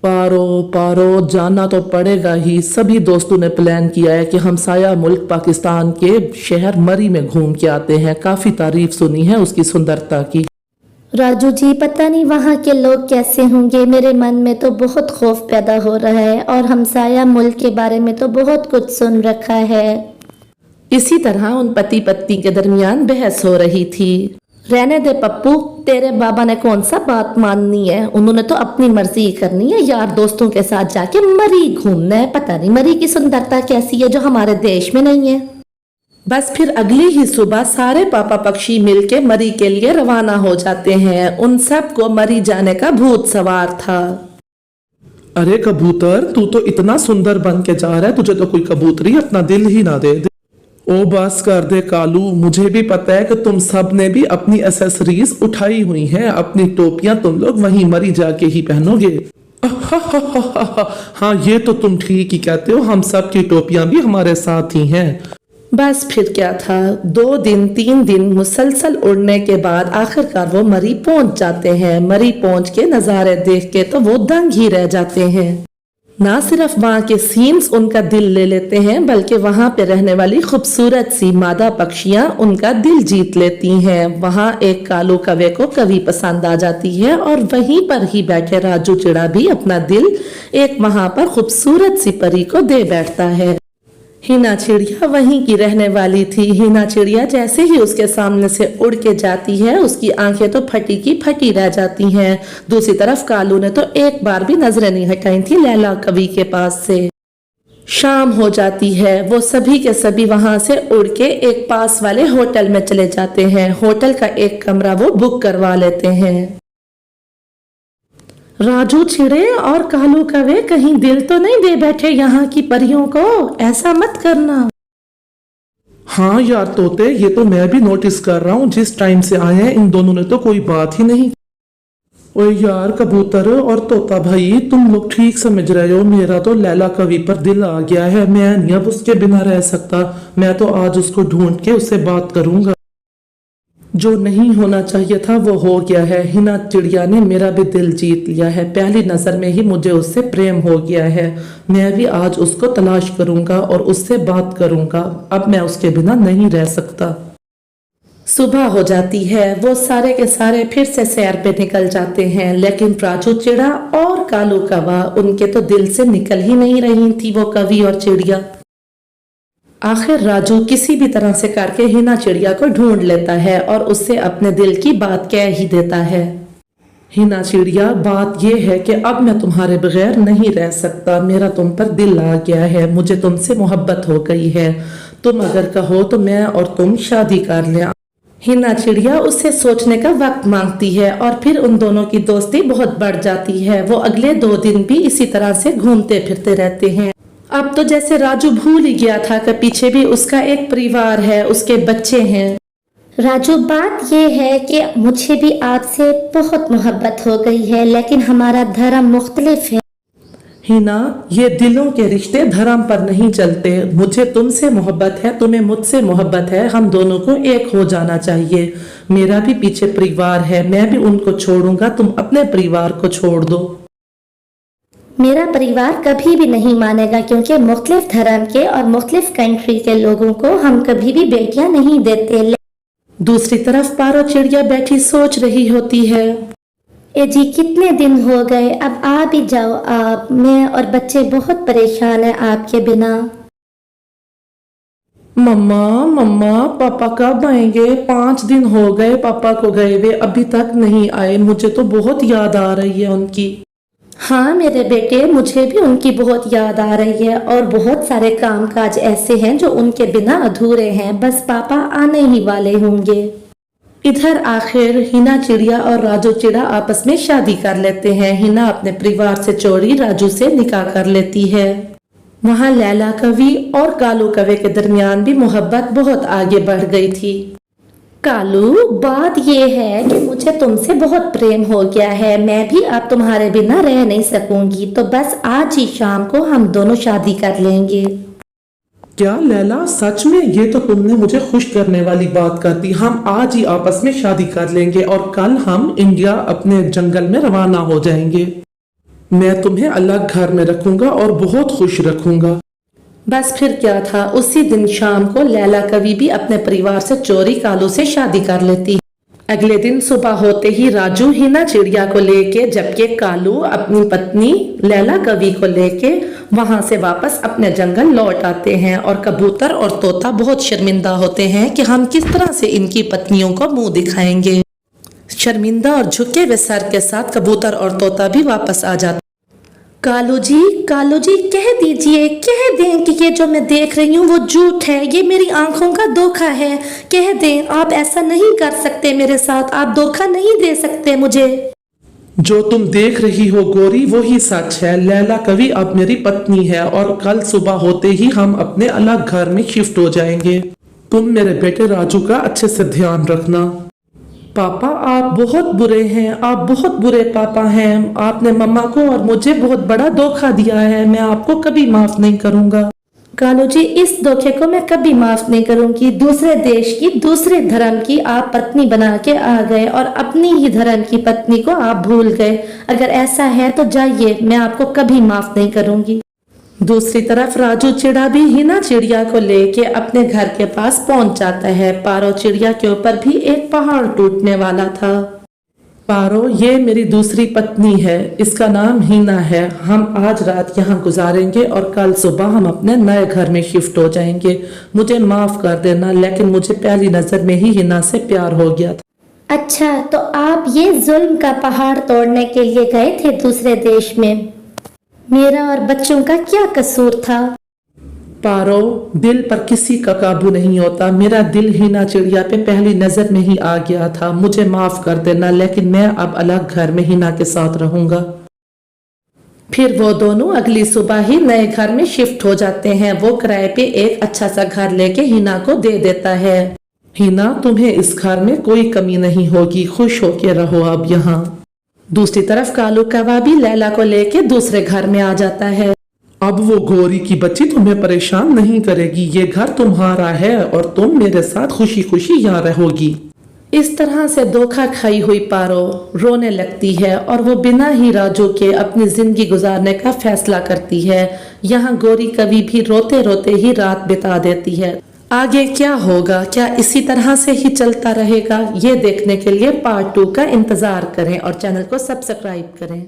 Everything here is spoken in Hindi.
पारो पारो जाना तो पड़ेगा ही। सभी दोस्तों ने प्लान किया है कि हमसाया मुल्क पाकिस्तान के शहर मरी में घूम के आते हैं। काफी तारीफ सुनी है उसकी सुंदरता की। राजू जी, पता नहीं वहाँ के लोग कैसे होंगे। मेरे मन में तो बहुत खौफ पैदा हो रहा है और हमसाया मुल्क के बारे में तो बहुत कुछ सुन रखा है। इसी तरह उन पति पत्नी के दरमियान बहस हो रही थी। रहने दे पप्पू, तेरे बाबा ने कौन सा बात माननी है। उन्होंने तो अपनी मर्जी करनी है, यार दोस्तों के साथ जाके मरी घूमना है। पता नहीं मरी की सुंदरता कैसी है जो हमारे देश में नहीं है। बस फिर अगली ही सुबह सारे पापा पक्षी मिलके मरी के लिए रवाना हो जाते हैं। उन सब को मरी जाने का भूत सवार था। अरे कबूतर, तू तो इतना सुंदर बन के जा रहा है, तुझे तो कोई कबूतरी अपना दिल ही ना दे। ओ बस कर दे कालू, मुझे भी पता है कि तुम सब ने भी अपनी एसेसरीज उठाई हुई हैं। अपनी टोपियां तुम लोग वहीं मरी जाके ही पहनोगे। हाँ, ये तो तुम ठीक ही कहते हो, हम सब की टोपियां भी हमारे साथ ही हैं। बस फिर क्या था, 2 दिन 3 दिन मुसलसल उड़ने के बाद आखिरकार वो मरी पहुंच जाते हैं। मरी पहुंच के नज़ारे देख के तो वो दंग ही रह जाते हैं। ना सिर्फ वहाँ के सीन्स उनका दिल ले लेते हैं, बल्कि वहाँ पे रहने वाली खूबसूरत सी मादा पक्षियाँ उनका दिल जीत लेती हैं। वहाँ एक कालू कवे को कवि पसंद आ जाती है और वहीं पर ही बैठे राजू चिड़ा भी अपना दिल एक वहाँ पर खूबसूरत सी परी को दे बैठता है। हिना चिड़िया वहीं की रहने वाली थी। हिना चिड़िया जैसे ही उसके सामने से उड़ के जाती है, उसकी आंखें तो फटी की फटी रह जाती हैं। दूसरी तरफ कालू ने तो एक बार भी नजरें नहीं हटाई थी लैला कवि के पास से। शाम हो जाती है, वो सभी के सभी वहां से उड़ के एक पास वाले होटल में चले जाते हैं। होटल का एक कमरा वो बुक करवा लेते हैं। राजू चिड़े और कालू कवे कहीं दिल तो नहीं दे बैठे यहाँ की परियों को, ऐसा मत करना। हाँ यार तोते, ये तो मैं भी नोटिस कर रहा हूँ, जिस टाइम से आए हैं इन दोनों ने तो कोई बात ही नहीं। ओए यार कबूतर और तोता भाई, तुम लोग ठीक समझ रहे हो, मेरा तो लैला कवि पर दिल आ गया है। मैं नहीं अब उसके बिना रह सकता। मैं तो आज उसको ढूंढ के उससे बात करूंगा। जो नहीं होना चाहिए था वो हो गया है। हिना चिड़िया ने मेरा भी दिल जीत लिया है। पहली नजर में ही मुझे उससे प्रेम हो गया है। मैं भी आज उसको तलाश करूंगा और उससे बात करूंगा। अब मैं उसके बिना नहीं रह सकता। सुबह हो जाती है, वो सारे के सारे फिर से सैर पे निकल जाते हैं, लेकिन राजू चिड़ा और कालू कवा उनके तो दिल से निकल ही नहीं रही थी वो कवि और चिड़िया। आखिर राजू किसी भी तरह से करके हिना चिड़िया को ढूंढ लेता है और उससे अपने दिल की बात कह ही देता है। हिना चिड़िया, बात यह है कि अब मैं तुम्हारे बगैर नहीं रह सकता। मेरा तुम पर दिल आ गया है, मुझे तुमसे मोहब्बत हो गई है। तुम अगर कहो तो मैं और तुम शादी कर लें। हिना चिड़िया उससे सोचने का वक्त मांगती है और फिर उन दोनों की दोस्ती बहुत बढ़ जाती है। वो अगले 2 दिन भी इसी तरह से घूमते फिरते रहते हैं। अब तो जैसे राजू भूल ही गया था कि पीछे भी उसका एक परिवार है, उसके बच्चे हैं। राजू, बात ये है कि मुझे भी आपसे बहुत मोहब्बत हो गई है, लेकिन हमारा धर्म मुख्तलिफ है। हिना, ये दिलों के रिश्ते धर्म पर नहीं चलते। मुझे तुमसे मोहब्बत है, तुम्हें मुझसे मोहब्बत है। हम दोनों को एक हो जाना चाहिए। मेरा भी पीछे परिवार है, मैं भी उनको छोड़ूंगा, तुम अपने परिवार को छोड़ दो। मेरा परिवार कभी भी नहीं मानेगा, क्योंकि मुख्तलिफ धर्म के और मुख्तलिफ कंट्री के लोगों को हम कभी भी बेटियां नहीं देते। दूसरी तरफ पारो चिड़िया बैठी सोच रही होती है। ए जी, कितने दिन हो गए, अब आ भी जाओ आप। मैं और बच्चे बहुत परेशान हैं आपके बिना। मम्मा मम्मा, पापा कब आएंगे? 5 दिन हो गए पापा को गए हुए, अभी तक नहीं आए। मुझे तो बहुत याद आ रही है उनकी। हाँ मेरे बेटे, मुझे भी उनकी बहुत याद आ रही है और बहुत सारे कामकाज ऐसे हैं जो उनके बिना अधूरे हैं। बस पापा आने ही वाले होंगे। इधर आखिर हिना चिड़िया और राजू चिड़ा आपस में शादी कर लेते हैं। हिना अपने परिवार से चोरी राजू से निकाह कर लेती है। वहाँ लैला कवि और कालू कवे के दरमियान भी मोहब्बत बहुत आगे बढ़ गई थी। कालू, बात ये है कि मुझे तुमसे बहुत प्रेम हो गया है। मैं भी अब तुम्हारे बिना रह नहीं सकूंगी, तो बस आज ही शाम को हम दोनों शादी कर लेंगे। क्या लैला, सच में? ये तो तुमने मुझे खुश करने वाली बात कर दी। हम आज ही आपस में शादी कर लेंगे और कल हम इंडिया अपने जंगल में रवाना हो जाएंगे। मैं तुम्हें अलग घर में रखूंगा और बहुत खुश रखूंगा। बस फिर क्या था, उसी दिन शाम को लैला कवि भी अपने परिवार से चोरी कालू से शादी कर लेती है। अगले दिन सुबह होते ही राजू हिना चिड़िया को लेके, जबकि कालू अपनी पत्नी लैला कवि को लेके वहां से वापस अपने जंगल लौट आते हैं। और कबूतर और तोता बहुत शर्मिंदा होते हैं कि हम किस तरह से इनकी पत्नियों को मुंह दिखाएंगे। शर्मिंदा और झुके हुए सर के साथ कबूतर और तोता भी वापस आ जाते। कालू जी कह दीजिए, कह दें कि ये जो मैं देख रही हूँ वो झूठ है, ये मेरी आंखों का धोखा है। कह दें, आप ऐसा नहीं कर सकते मेरे साथ, आप धोखा नहीं दे सकते मुझे। जो तुम देख रही हो गोरी वही सच है। लैला कवि अब मेरी पत्नी है और कल सुबह होते ही हम अपने अलग घर में शिफ्ट हो जाएंगे। तुम मेरे बेटे राजू का अच्छे से ध्यान रखना। पापा आप बहुत बुरे हैं, आप बहुत बुरे पापा हैं। आपने मम्मा को और मुझे बहुत बड़ा धोखा दिया है, मैं आपको कभी माफ नहीं करूंगा। कालू जी, इस धोखे को मैं कभी माफ नहीं करूंगी। दूसरे देश की, दूसरे धर्म की आप पत्नी बना के आ गए और अपनी ही धर्म की पत्नी को आप भूल गए। अगर ऐसा है तो जाइए, मैं आपको कभी माफ नहीं करूंगी। दूसरी तरफ राजू चिड़ा भी हिना चिड़िया को लेके अपने घर के पास पहुंच जाता है। पारो चिड़िया के ऊपर भी एक पहाड़ टूटने वाला था। पारो, ये मेरी दूसरी पत्नी है, इसका नाम हिना है। हम आज रात यहाँ गुजारेंगे और कल सुबह हम अपने नए घर में शिफ्ट हो जाएंगे। मुझे माफ कर देना, लेकिन मुझे पहली नजर में ही हिना से प्यार हो गया था। अच्छा, तो आप ये जुल्म का पहाड़ तोड़ने के लिए गए थे दूसरे देश में। मेरा और बच्चों का क्या कसूर था। पारो, दिल पर किसी का काबू नहीं होता। मेरा दिल हिना चिड़िया पे पहली नजर में ही आ गया था। मुझे माफ कर देना, लेकिन मैं अब अलग घर में हिना के साथ रहूंगा। फिर वो दोनों अगली सुबह ही नए घर में शिफ्ट हो जाते हैं। वो किराए पे एक अच्छा सा घर लेके हिना को दे देता है। हिना, तुम्हें इस घर में कोई कमी नहीं होगी, खुश होके रहो अब यहाँ। दूसरी तरफ कालू कौवा भी लैला को लेके दूसरे घर में आ जाता है। अब वो गोरी की बच्ची तुम्हें परेशान नहीं करेगी, ये घर तुम्हारा है और तुम मेरे साथ खुशी खुशी यहाँ रहोगी। इस तरह से धोखा खाई हुई पारो रोने लगती है और वो बिना ही राजू के अपनी जिंदगी गुजारने का फैसला करती है। यहाँ गोरी कवि भी रोते रोते ही रात बिता देती है। आगे क्या होगा, क्या इसी तरह से ही चलता रहेगा? ये देखने के लिए पार्ट 2 का इंतजार करें और चैनल को सब्सक्राइब करें।